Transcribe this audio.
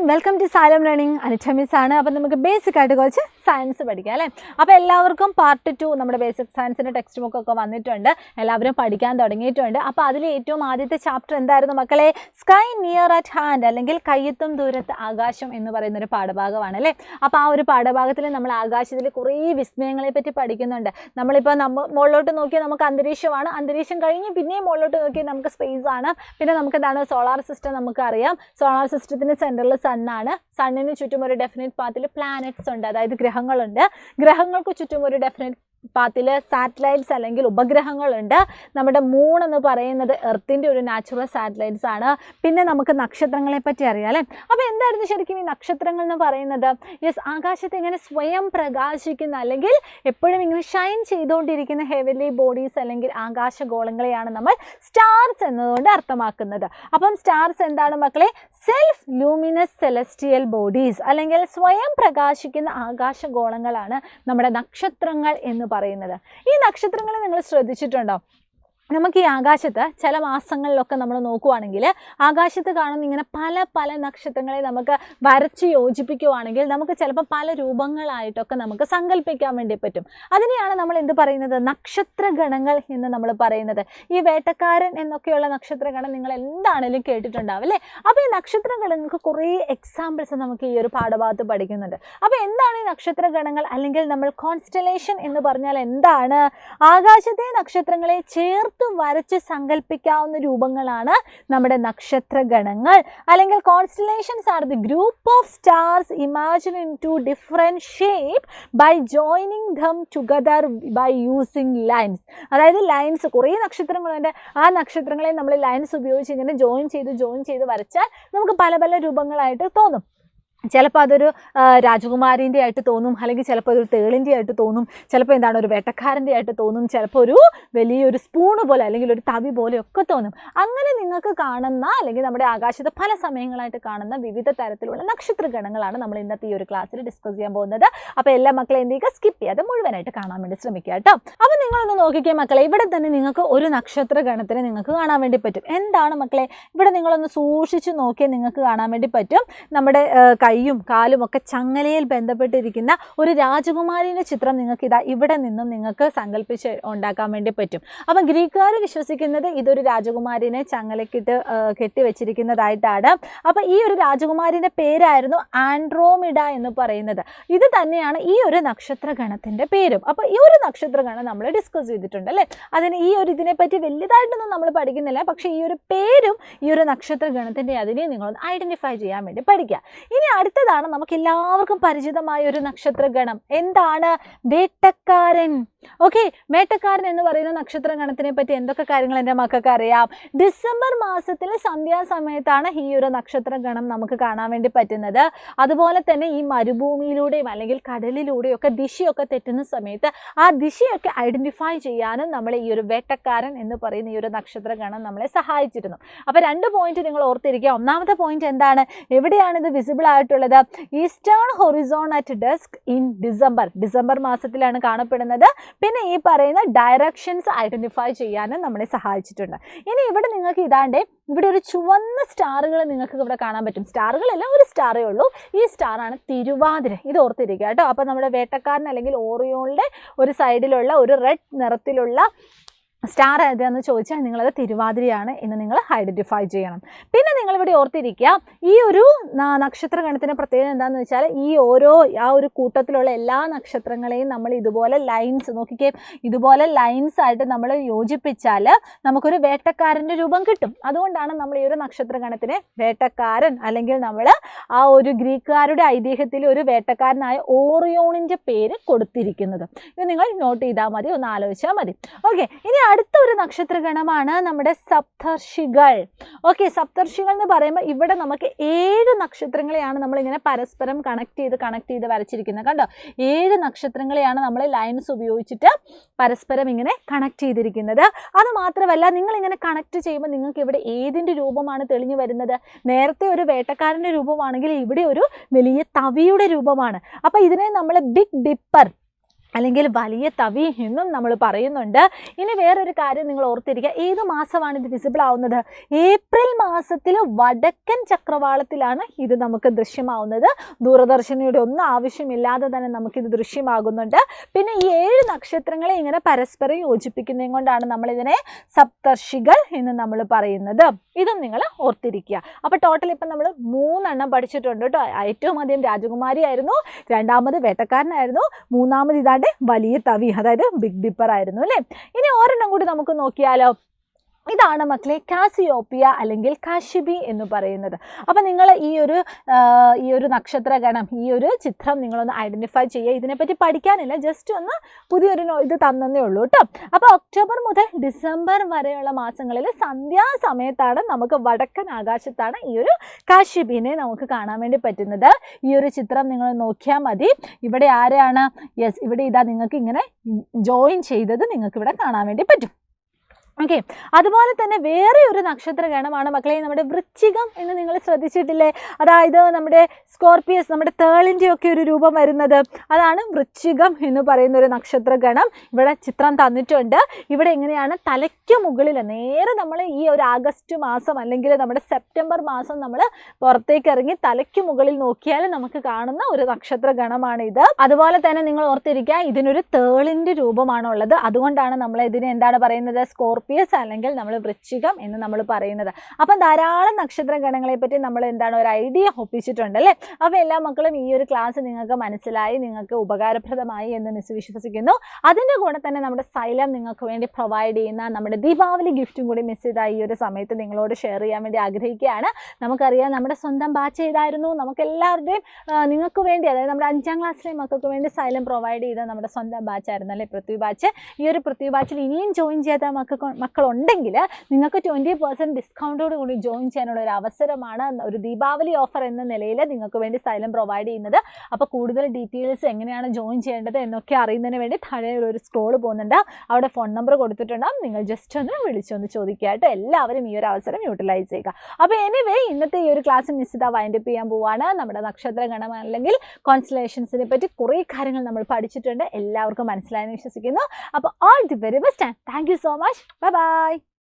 Welcome to Xylem learning. Anatomies ആണ്. അപ്പോൾ നമുക്ക് ബേസിക് ആയിട്ട് കുറച്ച് സയൻസ് പഠിക്കാം അല്ലേ. അപ്പോൾ എല്ലാവർക്കും പാർട്ട് 2 നമ്മുടെ ബേസിക് സയൻസിന്റെ ടെക്സ്റ്റ് ബുക്ക് ഒക്കെ വന്നിട്ടുണ്ട്. എല്ലാവരും പഠിക്കാൻ തുടങ്ങിയിട്ടുണ്ട്. അപ്പോൾ അതിൽ ഏറ്റവും ആദ്യത്തെ ചാപ്റ്റർ എന്തായിരുന്നു മക്കളെ? സ്കൈ നിയർ അറ്റ് ഹാൻഡ് അല്ലെങ്കിൽ കയ്യെത്തും ദൂരത്ത് ആകാശം എന്ന് പറയുന്ന ഒരു പാഠഭാഗമാണ് അല്ലേ. അപ്പോൾ ആ ഒരു പാഠഭാഗത്തിൽ നമ്മൾ ആകാശത്തിൽ കുറേ വിസ്മയങ്ങളെ പറ്റി പഠിക്കുന്നുണ്ട്. നമ്മളിപ്പോൾ മുകളിലോട്ട് നോക്കിയാൽ നമുക്ക് അന്തരീക്ഷമാണ്. അന്തരീക്ഷം കഴിഞ്ഞ് പിന്നെയും മുകളിലോട്ട് നോക്കിയാൽ നമുക്ക് സ്പേസ് ആണ്. പിന്നെ നമുക്ക് എന്താണ് സോളാർ സിസ്റ്റം നമുക്കറിയാം. സോളാർ സിസ്റ്റത്തിന് സെൻറ്ററിൽ സണ്ണാണ്. സണ്ണിന് ചുറ്റും ഒരു ഡെഫിനിറ്റ് പാത്തിൽ പ്ലാനറ്റ്സ് ഉണ്ട്, അതായത് ഗ്രഹങ്ങളുണ്ട്. ഗ്രഹങ്ങൾക്ക് ചുറ്റും ഒരു ഡെഫിനിറ്റ് പാത്തിൽ സാറ്റലൈറ്റ്സ് അല്ലെങ്കിൽ ഉപഗ്രഹങ്ങളുണ്ട്. നമ്മുടെ മൂൺ എന്ന് പറയുന്നത് എർത്തിൻ്റെ ഒരു നാച്ചുറൽ സാറ്റലൈറ്റ്സ് ആണ്. പിന്നെ നമുക്ക് നക്ഷത്രങ്ങളെ പറ്റി അറിയാം അല്ലേ. അപ്പോൾ എന്തായിരുന്നു ശരിക്കും ഈ നക്ഷത്രങ്ങൾ എന്ന് പറയുന്നത്? യെസ്, ആകാശത്ത് ഇങ്ങനെ സ്വയം പ്രകാശിക്കുന്ന അല്ലെങ്കിൽ എപ്പോഴും ഇങ്ങനെ ഷൈൻ ചെയ്തുകൊണ്ടിരിക്കുന്ന ഹെവൻലി ബോഡീസ് അല്ലെങ്കിൽ ആകാശഗോളങ്ങളെയാണ് നമ്മൾ സ്റ്റാർസ് എന്നതുകൊണ്ട് അർത്ഥമാക്കുന്നത്. അപ്പം സ്റ്റാർസ് എന്താണ് മക്കളെ? സെൽഫ് ലൂമിനസ് സെലസ്റ്റിയൽ ബോഡീസ് അല്ലെങ്കിൽ സ്വയം പ്രകാശിക്കുന്ന ആകാശഗോളങ്ങളാണ് നമ്മുടെ നക്ഷത്രങ്ങൾ എന്ന് പറയുന്നത്. ഈ നക്ഷത്രങ്ങളെ നിങ്ങൾ ശ്രദ്ധിച്ചിട്ടുണ്ടോ? നമുക്ക് ഈ ആകാശത്ത് ചില മാസങ്ങളിലൊക്കെ നമ്മൾ നോക്കുവാണെങ്കിൽ ആകാശത്ത് കാണുന്ന ഇങ്ങനെ പല പല നക്ഷത്രങ്ങളെ നമുക്ക് വരച്ച് യോജിപ്പിക്കുവാണെങ്കിൽ നമുക്ക് ചിലപ്പോൾ പല രൂപങ്ങളായിട്ടൊക്കെ നമുക്ക് സങ്കല്പിക്കാൻ വേണ്ടി പറ്റും. അതിനെയാണ് നമ്മൾ എന്ത് പറയുന്നത്? നക്ഷത്രഗണങ്ങൾ എന്ന് നമ്മൾ പറയുന്നത്. ഈ വേട്ടക്കാരൻ എന്നൊക്കെയുള്ള നക്ഷത്രഗണം നിങ്ങൾ എന്താണെങ്കിലും കേട്ടിട്ടുണ്ടാവും അല്ലേ. അപ്പോൾ ഈ നക്ഷത്രഗണങ്ങൾക്ക് കുറേ എക്സാമ്പിൾസ് നമുക്ക് ഈ ഒരു പാഠഭാഗത്ത് പഠിക്കുന്നുണ്ട്. അപ്പോൾ എന്താണ് ഈ നക്ഷത്രഗണങ്ങൾ അല്ലെങ്കിൽ നമ്മൾ കോൺസ്റ്റലേഷൻ എന്ന് പറഞ്ഞാൽ എന്താണ്? ആകാശത്തെ നക്ഷത്രങ്ങളെ ചേർത്ത് വരച്ച് സങ്കല്പിക്കാവുന്ന രൂപങ്ങളാണ് നമ്മുടെ നക്ഷത്രഗണങ്ങൾ. അല്ലെങ്കിൽ constellations are the group of stars imagined into different shape by joining them together by using lines. അതായത് ലൈൻസ്, കുറേ നക്ഷത്രങ്ങളുണ്ട്. ആ നക്ഷത്രങ്ങളെ നമ്മൾ ലൈൻസ് ഉപയോഗിച്ച് ഇങ്ങനെ ജോയിൻ ചെയ്ത് വരച്ചാൽ നമുക്ക് പല പല രൂപങ്ങളായിട്ട് തോന്നും. ചിലപ്പോൾ അതൊരു രാജകുമാരിൻ്റെ ആയിട്ട് തോന്നും, അല്ലെങ്കിൽ ചിലപ്പോൾ അതൊരു തേളിൻ്റെ ആയിട്ട് തോന്നും, ചിലപ്പോൾ എന്താണ് ഒരു വേട്ടക്കാരൻ്റെ ആയിട്ട് തോന്നും, ചിലപ്പോൾ ഒരു വലിയൊരു സ്പൂണ് പോലെ അല്ലെങ്കിൽ ഒരു തവി പോലെയൊക്കെ തോന്നും. അങ്ങനെ നിങ്ങൾക്ക് കാണുന്ന അല്ലെങ്കിൽ നമ്മുടെ ആകാശത്ത് പല സമയങ്ങളായിട്ട് കാണുന്ന വിവിധ തരത്തിലുള്ള നക്ഷത്രഗണങ്ങളാണ് നമ്മൾ ഇന്നത്തെ ഈ ഒരു ക്ലാസ്സിൽ ഡിസ്കസ് ചെയ്യാൻ പോകുന്നത്. അപ്പോൾ എല്ലാ മക്കളെ എന്ത് ചെയ്യുക, സ്കിപ്പ് ചെയ്യാതെ മുഴുവനായിട്ട് കാണാൻ വേണ്ടി ശ്രമിക്കുക കേട്ടോ. അപ്പോൾ നിങ്ങളൊന്ന് നോക്കിക്കേ മക്കളെ, ഇവിടെ തന്നെ നിങ്ങൾക്ക് ഒരു നക്ഷത്രഗണത്തിനെ നിങ്ങൾക്ക് കാണാൻ വേണ്ടി പറ്റും. എന്താണ് മക്കളെ? ഇവിടെ നിങ്ങളൊന്ന് സൂക്ഷിച്ച് നോക്കിയാൽ നിങ്ങൾക്ക് കാണാൻ വേണ്ടി പറ്റും നമ്മുടെ കൈയും കാലും ഒക്കെ ചങ്ങലയിൽ ബന്ധപ്പെട്ടിരിക്കുന്ന ഒരു രാജകുമാരിയുടെ ചിത്രം നിങ്ങൾക്ക് ഇതാ ഇവിടെ നിന്നും നിങ്ങൾക്ക് സങ്കല്പിച്ച് ഉണ്ടാക്കാൻ വേണ്ടി പറ്റും. അപ്പം ഗ്രീക്കുകാർ വിശ്വസിക്കുന്നത് ഇതൊരു രാജകുമാരിനെ ചങ്ങലക്കിട്ട് കെട്ടിവെച്ചിരിക്കുന്നതായിട്ടാണ്. അപ്പം ഈ ഒരു രാജകുമാരിൻ്റെ പേരായിരുന്നു ആൻഡ്രോമിഡ എന്ന് പറയുന്നത്. ഇത് തന്നെയാണ് ഈ ഒരു നക്ഷത്രഗണത്തിൻ്റെ പേരും. അപ്പോൾ ഈ ഒരു നക്ഷത്രഗണം നമ്മൾ ഡിസ്കസ് ചെയ്തിട്ടുണ്ട് അല്ലേ. അതിന് ഇതിനെപ്പറ്റി വലുതായിട്ടൊന്നും നമ്മൾ പഠിക്കുന്നില്ല. പക്ഷേ ഈ ഒരു പേരും ഈ ഒരു നക്ഷത്രഗണത്തിൻ്റെ അതിനെ നിങ്ങളൊന്ന് ഐഡൻറ്റിഫൈ ചെയ്യാൻ വേണ്ടി പഠിക്കുക. ഇനി അടുത്തതാണ് നമുക്ക് എല്ലാവർക്കും പരിചിതമായ ഒരു നക്ഷത്രഗണം. എന്താണ്? വേട്ടക്കാരൻ. ഓക്കെ, വേട്ടക്കാരൻ എന്ന് പറയുന്ന നക്ഷത്രഗണത്തിനെ പറ്റി എന്തൊക്കെ കാര്യങ്ങൾ എൻ്റെ മക്കൾക്ക് അറിയാം? ഡിസംബർ മാസത്തിൽ സന്ധ്യാസമയത്താണ് ഈ ഒരു നക്ഷത്രഗണം നമുക്ക് കാണാൻ വേണ്ടി പറ്റുന്നത്. അതുപോലെ തന്നെ ഈ മരുഭൂമിയിലൂടെയും അല്ലെങ്കിൽ കടലിലൂടെയും ഒക്കെ ദിശയൊക്കെ തെറ്റുന്ന സമയത്ത് ആ ദിശയൊക്കെ ഐഡൻറ്റിഫൈ ചെയ്യാനും നമ്മൾ ഈ ഒരു വേട്ടക്കാരൻ എന്ന് പറയുന്ന ഈ ഒരു നക്ഷത്രഗണം നമ്മളെ സഹായിച്ചിരുന്നു. അപ്പോൾ 2 പോയിന്റ് നിങ്ങൾ ഓർത്തിരിക്കുക. ഒന്നാമത്തെ പോയിന്റ് എന്താണ്? എവിടെയാണ് ഇത് വിസിബിൾ ആയിട്ടുള്ളത്? Eastern Horizon at desk in December മാസത്തിലാണ് കാണപ്പെടുന്നത്. പിന്നെ ഈ പറയുന്ന ഡയറക്ഷൻസ് ഐഡൻറ്റിഫൈ ചെയ്യാനും നമ്മളെ സഹായിച്ചിട്ടുണ്ട്. ഇനി ഇവിടെ നിങ്ങൾക്ക് ഇതാണ്ട് ഇവിടെ ഒരു ചുവന്ന സ്റ്റാറുകൾ നിങ്ങൾക്ക് ഇവിടെ കാണാൻ പറ്റും. സ്റ്റാറുകളല്ല, ഒരു സ്റ്റാറേ ഉള്ളൂ. ഈ സ്റ്റാറാണ് തിരുവാതിര. ഇത് ഓർത്തിരിക്കുക കേട്ടോ. അപ്പോൾ നമ്മുടെ വേട്ടക്കാരൻ അല്ലെങ്കിൽ ഓറിയോണിൻ്റെ ഒരു സൈഡിലുള്ള ഒരു റെഡ് നിറത്തിലുള്ള സ്റ്റാർ ഏതാണെന്ന് ചോദിച്ചാൽ നിങ്ങളത് തിരുവാതിരയാണ് എന്ന് നിങ്ങൾ ഐഡൻറ്റിഫൈ ചെയ്യണം. പിന്നെ നിങ്ങളിവിടെ ഓർത്തിരിക്കുക, ഈ ഒരു നക്ഷത്രഗണത്തിൻ്റെ പ്രത്യേകത എന്താണെന്ന് വെച്ചാൽ ആ ഒരു കൂട്ടത്തിലുള്ള എല്ലാ നക്ഷത്രങ്ങളെയും നമ്മൾ ഇതുപോലെ ലൈൻസ് നോക്കിക്കേ, ഇതുപോലെ ലൈൻസ് ആയിട്ട് നമ്മൾ യോജിപ്പിച്ചാൽ നമുക്കൊരു വേട്ടക്കാരൻ്റെ രൂപം കിട്ടും. അതുകൊണ്ടാണ് നമ്മൾ ഈ ഒരു നക്ഷത്രഗണത്തിന് വേട്ടക്കാരൻ അല്ലെങ്കിൽ നമ്മൾ ആ ഒരു ഗ്രീക്കുകാരുടെ ഐതിഹ്യത്തിൽ ഒരു വേട്ടക്കാരനായ ഓറിയോണിൻ്റെ പേര് കൊടുത്തിരിക്കുന്നത്. ഇത് നിങ്ങൾ നോട്ട് ചെയ്താൽ മതി, ഒന്ന് ആലോചിച്ചാൽ മതി. ഓക്കെ, ഇനി അടുത്ത ഒരു നക്ഷത്രഗണമാണ് നമ്മുടെ സപ്തർഷികൾ. ഓക്കെ, സപ്തർഷികൾ എന്ന് പറയുമ്പോൾ ഇവിടെ നമുക്ക് 7 നക്ഷത്രങ്ങളെയാണ് നമ്മളിങ്ങനെ പരസ്പരം കണക്ട് ചെയ്ത് വരച്ചിരിക്കുന്നത്. കണ്ടോ, 7 നക്ഷത്രങ്ങളെയാണ് നമ്മൾ ലൈൻസ് ഉപയോഗിച്ചിട്ട് പരസ്പരം ഇങ്ങനെ കണക്ട് ചെയ്തിരിക്കുന്നത്. അത് മാത്രമല്ല, നിങ്ങളിങ്ങനെ കണക്ട് ചെയ്യുമ്പോൾ നിങ്ങൾക്ക് ഇവിടെ ഏതിൻ്റെ രൂപമാണ് തെളിഞ്ഞു വരുന്നത്? നേരത്തെ ഒരു വേട്ടക്കാരൻ്റെ രൂപമാണെങ്കിൽ ഇവിടെ ഒരു വലിയ തവിയുടെ രൂപമാണ്. അപ്പോൾ ഇതിനെ നമ്മൾ ബിഗ് ഡിപ്പർ അല്ലെങ്കിൽ വലിയ തവി എന്നും നമ്മൾ പറയുന്നുണ്ട്. ഇനി വേറൊരു കാര്യം നിങ്ങൾ ഓർത്തിരിക്കുക, ഏത് മാസമാണ് ഇത് വിസിബിൾ ആവുന്നത്? ഏപ്രിൽ മാസത്തിൽ വടക്കൻ ചക്രവാളത്തിലാണ് ഇത് നമുക്ക് ദൃശ്യമാവുന്നത്. ദൂരദർശിനിയുടെ ഒന്നും ആവശ്യമില്ലാതെ തന്നെ നമുക്കിത് ദൃശ്യമാകുന്നുണ്ട്. പിന്നെ ഈ 7 നക്ഷത്രങ്ങളെ ഇങ്ങനെ പരസ്പരം യോജിപ്പിക്കുന്നതും കൊണ്ടാണ് നമ്മളിതിനെ സപ്തർഷികൾ എന്ന് നമ്മൾ പറയുന്നത്. ഇതും നിങ്ങൾ ഓർത്തിരിക്കുക. അപ്പോൾ ടോട്ടൽ ഇപ്പം നമ്മൾ 3 എണ്ണം പഠിച്ചിട്ടുണ്ട് കേട്ടോ. ഏറ്റവും ആദ്യം രാജകുമാരി ആയിരുന്നു, രണ്ടാമത് വേട്ടക്കാരനായിരുന്നു, മൂന്നാമത് ഇതാണ്ട് വലിയ തവി, അതായത് ബിഗ് ഡിപ്പർ ആയിരുന്നു അല്ലേ. ഇനി ഒരെണ്ണം കൂടി നമുക്ക് നോക്കിയാലോ. ഇതാണ് മക്കളെ കാസിയോപ്പിയ അല്ലെങ്കിൽ കാശിബി എന്ന് പറയുന്നത്. അപ്പോൾ നിങ്ങൾ ഈ ഒരു നക്ഷത്രഗണം, ഈ ഒരു ചിത്രം നിങ്ങളൊന്ന് ഐഡൻറ്റിഫൈ ചെയ്യുക. ഇതിനെപ്പറ്റി പഠിക്കാനില്ല, ജസ്റ്റ് ഒന്ന് പുതിയൊരു ഇത് തന്നേ ഉള്ളൂ കേട്ടോ. അപ്പോൾ ഒക്ടോബർ മുതൽ ഡിസംബർ വരെയുള്ള മാസങ്ങളിൽ സന്ധ്യാസമയത്താണ് നമുക്ക് വടക്കൻ ആകാശത്താണ് ഈ ഒരു കാശിബിനെ നമുക്ക് കാണാൻ വേണ്ടി പറ്റുന്നത്. ഈ ഒരു ചിത്രം നിങ്ങൾ നോക്കിയാൽ മതി. ഇവിടെ ആരെയാണ്? യെസ്, ഇവിടെ ഇതാ നിങ്ങൾക്ക് ഇങ്ങനെ ജോയിൻ ചെയ്തത് നിങ്ങൾക്ക് ഇവിടെ കാണാൻ വേണ്ടി പറ്റും. ഓക്കെ, അതുപോലെ തന്നെ വേറെ ഒരു നക്ഷത്രഗണമാണ് മക്കളെ നമ്മുടെ വൃശ്ചികം എന്ന് നിങ്ങൾ ശ്രദ്ധിച്ചിട്ടില്ലേ? അതായത് നമ്മുടെ സ്കോർപ്പിയസ്, നമ്മുടെ തേളിൻ്റെ ഒക്കെ ഒരു രൂപം വരുന്നത്, അതാണ് വൃശ്ചികം എന്ന് പറയുന്ന ഒരു നക്ഷത്രഗണം. ഇവിടെ ചിത്രം തന്നിട്ടുണ്ട്. ഇവിടെ എങ്ങനെയാണ് തലയ്ക്ക് മുകളിൽ നേരെ നമ്മൾ ഈ ഒരു ആഗസ്റ്റ് മാസം അല്ലെങ്കിൽ നമ്മുടെ സെപ്റ്റംബർ മാസം നമ്മൾ പുറത്തേക്ക് ഇറങ്ങി തലയ്ക്ക് മുകളിൽ നോക്കിയാൽ നമുക്ക് കാണുന്ന ഒരു നക്ഷത്രഗണമാണ് ഇത്. അതുപോലെ തന്നെ നിങ്ങൾ ഓർത്തിരിക്കുക, ഇതിനൊരു തേളിൻ്റെ രൂപമാണുള്ളത്. അതുകൊണ്ടാണ് നമ്മൾ ഇതിനെ എന്താണ് പറയുന്നത്? സ്കോർപ്പിയസ് അല്ലെങ്കിൽ നമ്മൾ വൃശ്ചികം എന്ന് നമ്മൾ പറയുന്നത്. അപ്പം ധാരാളം നക്ഷത്രഗണങ്ങളെ പറ്റി നമ്മൾ എന്താണ് ഒരു ഐഡിയ ഒപ്പിച്ചിട്ടുണ്ട് അല്ലേ. അപ്പോൾ എല്ലാ മക്കളും ഈ ഒരു ക്ലാസ് നിങ്ങൾക്ക് മനസ്സിലായി, നിങ്ങൾക്ക് ഉപകാരപ്രദമായി എന്ന് മിസ് വിശ്വസിക്കുന്നു. അതിൻ്റെ കൂടെ തന്നെ നമ്മുടെ സൈലം നിങ്ങൾക്ക് വേണ്ടി പ്രൊവൈഡ് ചെയ്യുന്ന നമ്മുടെ ദീപാവലി ഗിഫ്റ്റും കൂടി മിസ് ചെയ്ത ഈ ഒരു സമയത്ത് നിങ്ങളോട് ഷെയർ ചെയ്യാൻ വേണ്ടി ആഗ്രഹിക്കുകയാണ്. നമുക്കറിയാം നമ്മുടെ സ്വന്തം ബാച്ച് ഏതായിരുന്നു, നമുക്ക് എല്ലാവരുടെയും നിങ്ങൾക്ക് വേണ്ടി, അതായത് നമ്മുടെ 5ാം ക്ലാസ്സിലെ മക്കൾക്ക് വേണ്ടി സൈലം പ്രൊവൈഡ് ചെയ്ത നമ്മുടെ സ്വന്തം ബാച്ചായിരുന്നു അല്ലേ, പൃഥ്വി ബാച്ച്. ഈ ഒരു പൃഥ്വി ബാച്ചിൽ ഇനിയും ജോയിൻ ചെയ്യാത്ത മക്കളുണ്ടെങ്കിൽ നിങ്ങൾക്ക് 20% ഡിസ്കൗണ്ടോട് കൂടി ജോയിൻ ചെയ്യാനുള്ള ഒരു അവസരമാണ് ഒരു ദീപാവലി ഓഫർ എന്ന നിലയിൽ നിങ്ങൾക്ക് വേണ്ടി സൈലം പ്രൊവൈഡ് ചെയ്യുന്നത്. അപ്പോൾ കൂടുതൽ ഡീറ്റെയിൽസ് എങ്ങനെയാണ് ജോയിൻ ചെയ്യേണ്ടത് എന്നൊക്കെ അറിയുന്നതിന് വേണ്ടി താഴെ ഒരു സ്ക്രോൾ പോകുന്നുണ്ട്, അവിടെ ഫോൺ നമ്പർ കൊടുത്തിട്ടുണ്ടാകും. നിങ്ങൾ ജസ്റ്റ് ഒന്ന് വിളിച്ചൊന്ന് ചോദിക്കായിട്ട് എല്ലാവരും ഈ ഒരു അവസരം യൂട്ടിലൈസ് ചെയ്യുക. അപ്പോൾ എനിവേ ഇന്നത്തെ ഈ ഒരു ക്ലാസ് മിസ് ചെയ്താൽ വൈൻഡപ്പ് ചെയ്യാൻ പോവാണ്. നമ്മുടെ നക്ഷത്രഗണം അല്ലെങ്കിൽ കോൺസ്റ്റലേഷൻസിനെ പറ്റി കുറേ കാര്യങ്ങൾ നമ്മൾ പഠിച്ചിട്ടുണ്ട്. എല്ലാവർക്കും മനസ്സിലായെന്ന് വിശ്വസിക്കുന്നു. അപ്പോൾ all the very best and thank you so much. Bye bye.